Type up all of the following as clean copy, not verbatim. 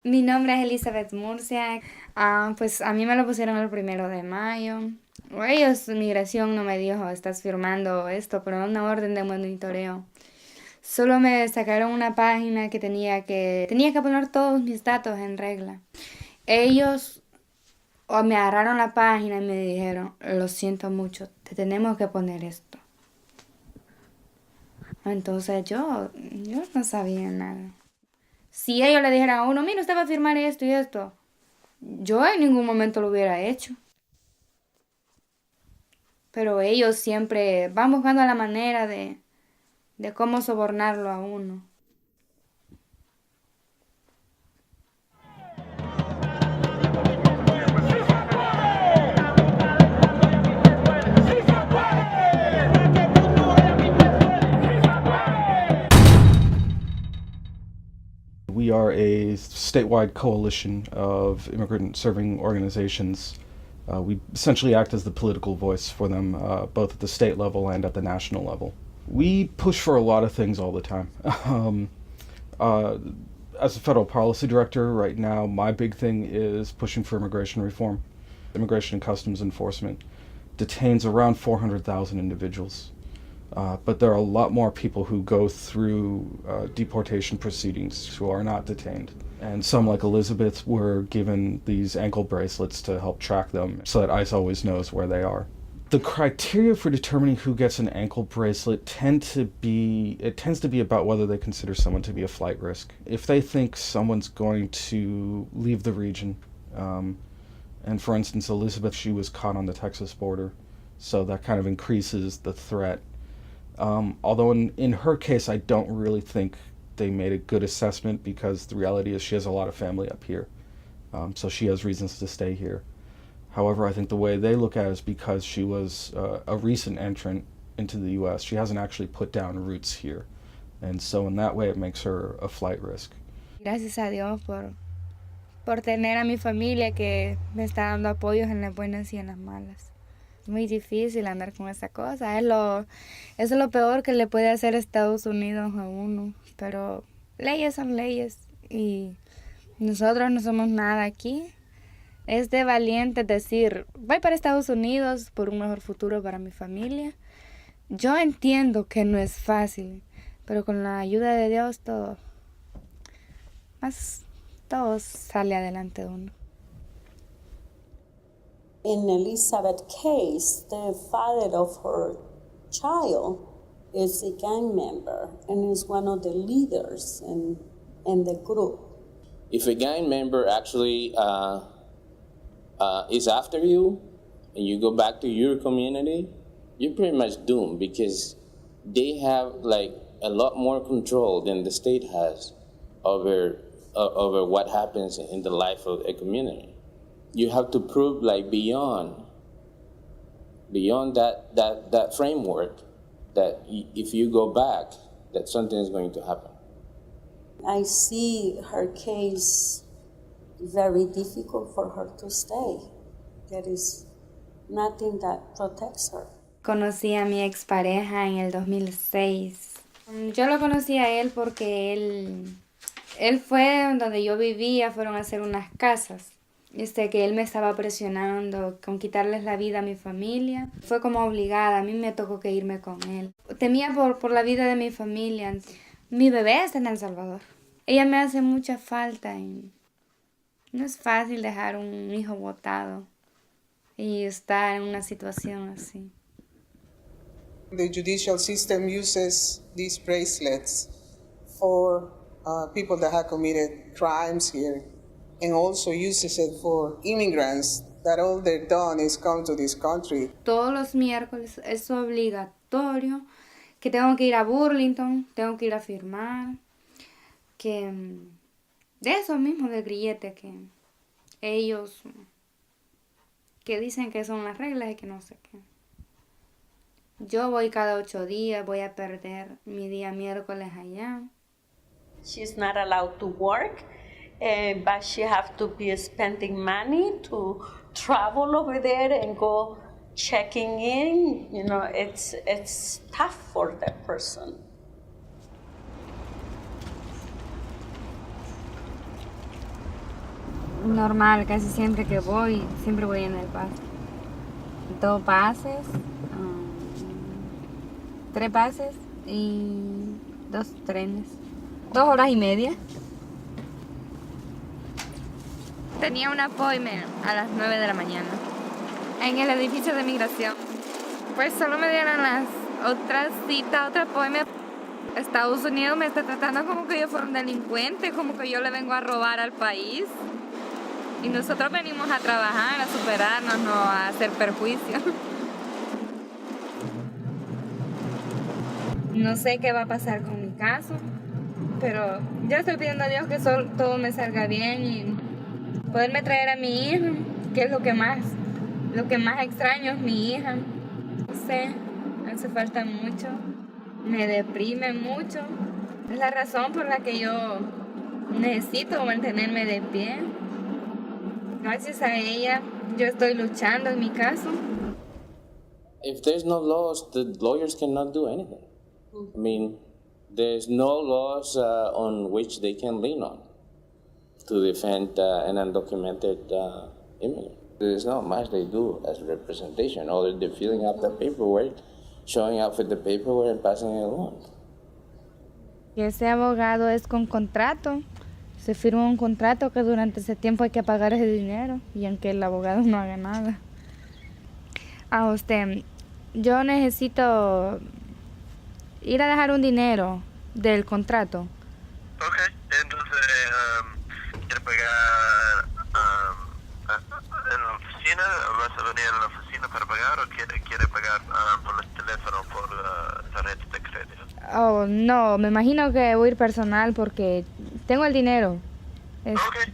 Mi nombre es Elizabeth Murcia. Pues a mí me lo pusieron el 1 de mayo. Ellos, migración, no me dijo, estás firmando esto, pero una orden de monitoreo. Solo me sacaron una página que tenía que poner todos mis datos en regla. Ellos me agarraron la página y me dijeron, lo siento mucho, te tenemos que poner esto. Entonces yo no sabía nada. Si ellos le dijeran a uno, mira, usted va a firmar esto y esto, yo en ningún momento lo hubiera hecho. Pero ellos siempre van buscando la manera de cómo sobornarlo a uno. We are a statewide coalition of immigrant serving organizations. We essentially act as the political voice for them, both at the state level and at the national level. We push for a lot of things all the time. Uh, as a federal policy director right now, my big thing is pushing for immigration reform. Immigration and Customs Enforcement detains around 400,000 individuals. But there are a lot more people who go through deportation proceedings who are not detained. And some, like Elizabeth, were given these ankle bracelets to help track them so that ICE always knows where they are. The criteria for determining who gets an ankle bracelet tends to be about whether they consider someone to be a flight risk. If they think someone's going to leave the region, and for instance, Elizabeth, she was caught on the Texas border, so that kind of increases the threat. Although in her case, I don't really think they made a good assessment because the reality is she has a lot of family up here. So she has reasons to stay here. However, I think the way they look at it is because she was a recent entrant into the U.S., she hasn't actually put down roots here. And so in that way, it makes her a flight risk. Gracias a Dios por tener a mi familia que me está dando apoyos en las buenas y en las malas. Es muy difícil andar con esa cosa. Eso es lo peor que le puede hacer Estados Unidos a uno. Pero leyes son leyes y nosotros no somos nada aquí. Es de valiente decir, voy para Estados Unidos por un mejor futuro para mi familia. Yo entiendo que no es fácil, pero con la ayuda de Dios todo sale adelante de uno. In Elizabeth's case, the father of her child is a gang member and is one of the leaders in the group. If a gang member actually is after you and you go back to your community, you're pretty much doomed because they have like a lot more control than the state has over what happens in the life of a community. You have to prove like beyond that framework that if you go back, that something is going to happen. I see her case very difficult for her to stay. There is nothing that protects her. Conocí a mi expareja en el 2006. Yo lo conocí a él porque él fue donde yo vivía, fueron a hacer unas casas. Que él me estaba presionando con quitarles la vida a mi familia. Fue como obligada, a mí me tocó que irme con él. Temía por la vida de mi familia. Mi bebé está en El Salvador. Ella me hace mucha falta y no es fácil dejar un hijo botado y estar en una situación así. The judicial system uses these bracelets for people that have committed crimes here, and also uses it for immigrants that all they've done is come to this country. Todos los miércoles es obligatorio que tengo que ir a Burlington, tengo que ir a firmar, que de eso mismo, del grillete, que ellos que dicen que son las reglas y que no sé qué. Yo voy cada 8 días, voy a perder mi día miércoles allá. She's not allowed to work, but she have to be spending money to travel over there and go checking in. You know, it's tough for that person. Normal, casi siempre que voy, siempre voy en el bus. 2 pases, 3 pases y 2 trenes. 2 horas y media. Tenía un appointment a las 9 de la mañana en el edificio de migración. Pues solo me dieron las otras citas, otra appointment. Estados Unidos me está tratando como que yo fuera un delincuente, como que yo le vengo a robar al país. Y nosotros venimos a trabajar, a superarnos, no a hacer perjuicio. No sé qué va a pasar con mi caso, pero yo estoy pidiendo a Dios que todo me salga bien y poderme traer a mi hija, que es lo que más extraño es mi hija. No sé, me hace falta mucho, me deprime mucho. Es la razón por la que yo necesito mantenerme de pie. Gracias a ella, yo estoy luchando en mi caso. If there's no laws, the lawyers cannot do anything. I mean, there's no laws on which they can lean on to defend an undocumented immigrant. There's not much they do as representation, other than filling out the paperwork, showing up with the paperwork and passing it along. Y ese abogado es con contrato. Se firma un contrato que durante ese tiempo hay que pagar ese dinero y aunque el abogado no haga nada. Yo necesito ir a dejar un dinero del contrato. Ok, entonces, ¿quiere pagar en la oficina? ¿Vas a venir a la oficina para pagar o quiere pagar por el teléfono, por tarjeta de crédito? Oh, no, me imagino que voy a ir personal porque tengo el dinero. Ok.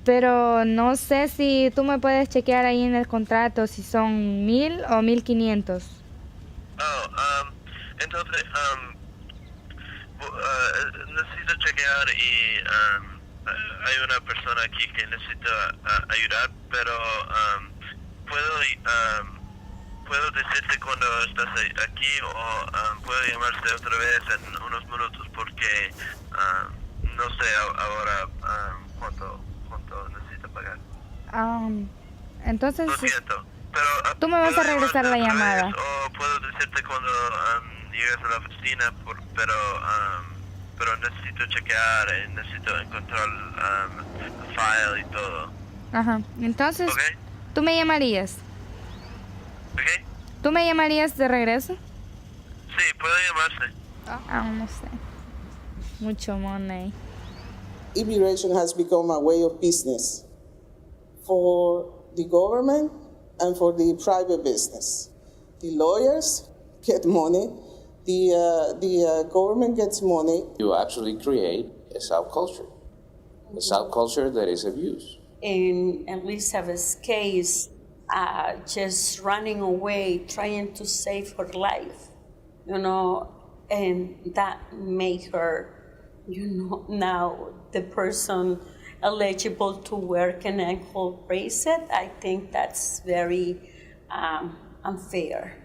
Pero no sé si tú me puedes chequear ahí en el contrato si son 1,000 o 1,500. Entonces, necesito chequear y hay una persona aquí que necesita ayudar, pero puedo decirte cuando estás aquí o puedo llamarte otra vez en unos minutos porque no sé ahora cuánto necesito pagar. Entonces, Lo siento, pero tú me vas a ¿puedo regresar la llamarte otra llamada. vez o puedo decirte cuando llegues a la oficina, pero necesito chequear, necesito encontrar el file y todo. Ajá, entonces, ¿Ok? ¿tú me llamarías? ¿Ok? ¿Tú me llamarías de regreso? Sí, puedo llamarse. No sé. Mucho money. Immigration has become a way of business for the government and for the private business. The lawyers get money, the government gets money. You actually create a subculture, a subculture that is abused. In Elizabeth's case, just running away, trying to save her life, and that made her, now the person eligible to wear an ankle bracelet. I think that's very unfair.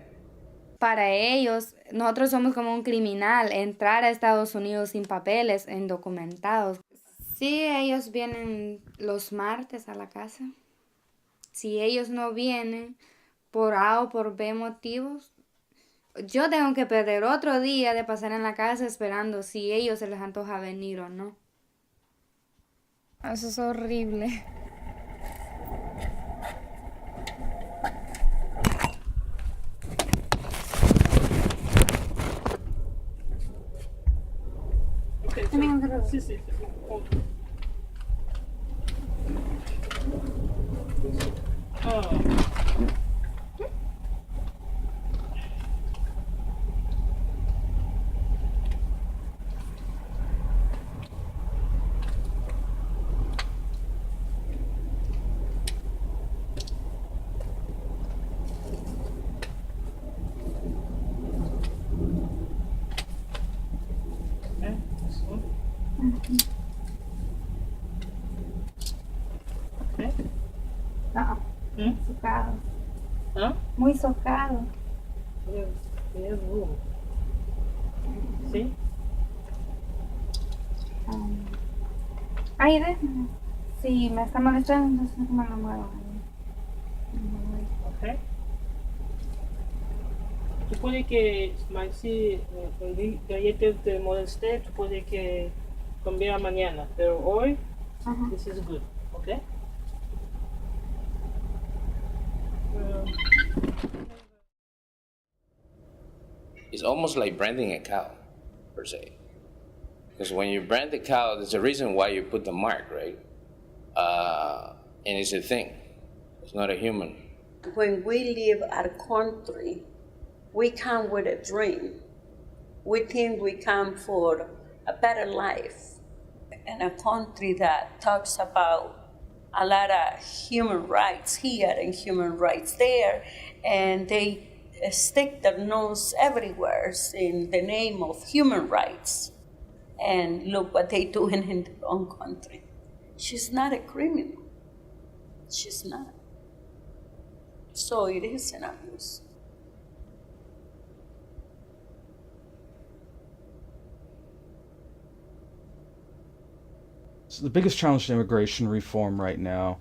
Para ellos, nosotros somos como un criminal, entrar a Estados Unidos sin papeles, indocumentados. Sí, ellos vienen los martes a la casa. Si ellos no vienen por A o por B motivos, yo tengo que perder otro día de pasar en la casa esperando si ellos se les antoja venir o no. Eso es horrible. Sí, sí. Socado. ¿Ah? Muy socado. Es duro. ¿Sí? Ahí déjame. Sí, me está molestando, entonces no me lo muevo. Ok. Tu puedes que, mas se el día te moleste, tu puedes que cambiar mañana, pero hoy, this is good, ok? It's almost like branding a cow, per se. Because when you brand the cow, there's a reason why you put the mark, right? And it's a thing. It's not a human. When we leave our country, we come with a dream. We think we come for a better life in a country that talks about a lot of human rights here and human rights there, and they stick their nose everywhere in the name of human rights. And look what they're doing in their own country. She's not a criminal. She's not. So it is an abuse. So the biggest challenge to immigration reform right now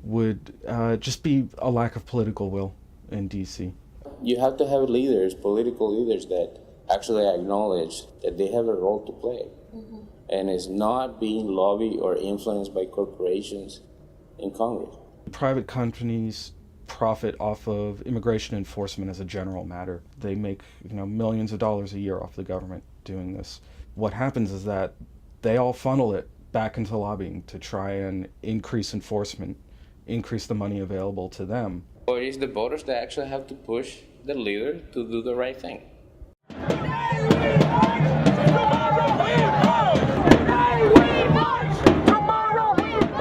would just be a lack of political will in DC. You have to have leaders, political leaders, that actually acknowledge that they have a role to play. And it's not being lobbied or influenced by corporations in Congress. Private companies profit off of immigration enforcement as a general matter. They make millions of dollars a year off the government doing this. What happens is that they all funnel it back into lobbying to try and increase enforcement, increase the money available to them. Or it's the voters that actually have to push the leader to do the right thing.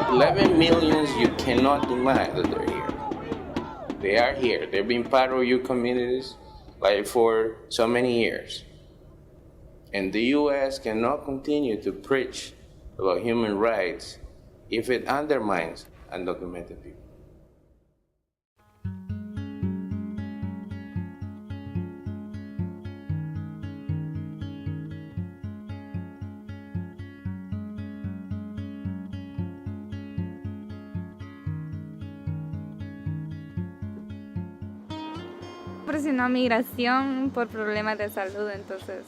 11 millions, you cannot deny that they're here. They are here. They've been part of your communities like for so many years. And the U.S. cannot continue to preach about human rights if it undermines undocumented people. Presionó migración por problemas de salud, entonces,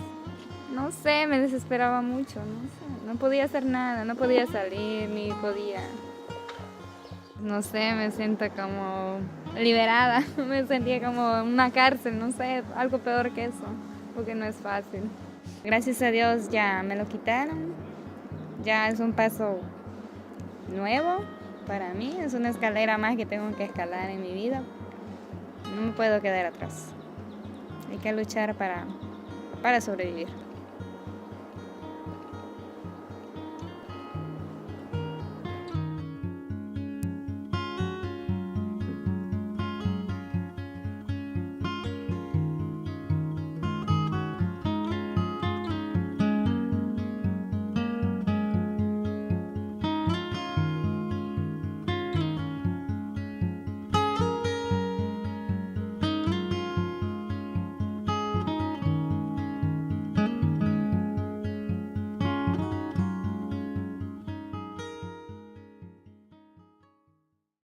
no sé, me desesperaba mucho, no sé, no podía hacer nada, no podía salir, ni podía, no sé, me siento como liberada, me sentía como en una cárcel, no sé, algo peor que eso, porque no es fácil. Gracias a Dios ya me lo quitaron, ya es un paso nuevo para mí, es una escalera más que tengo que escalar en mi vida. No me puedo quedar atrás. Hay que luchar para sobrevivir.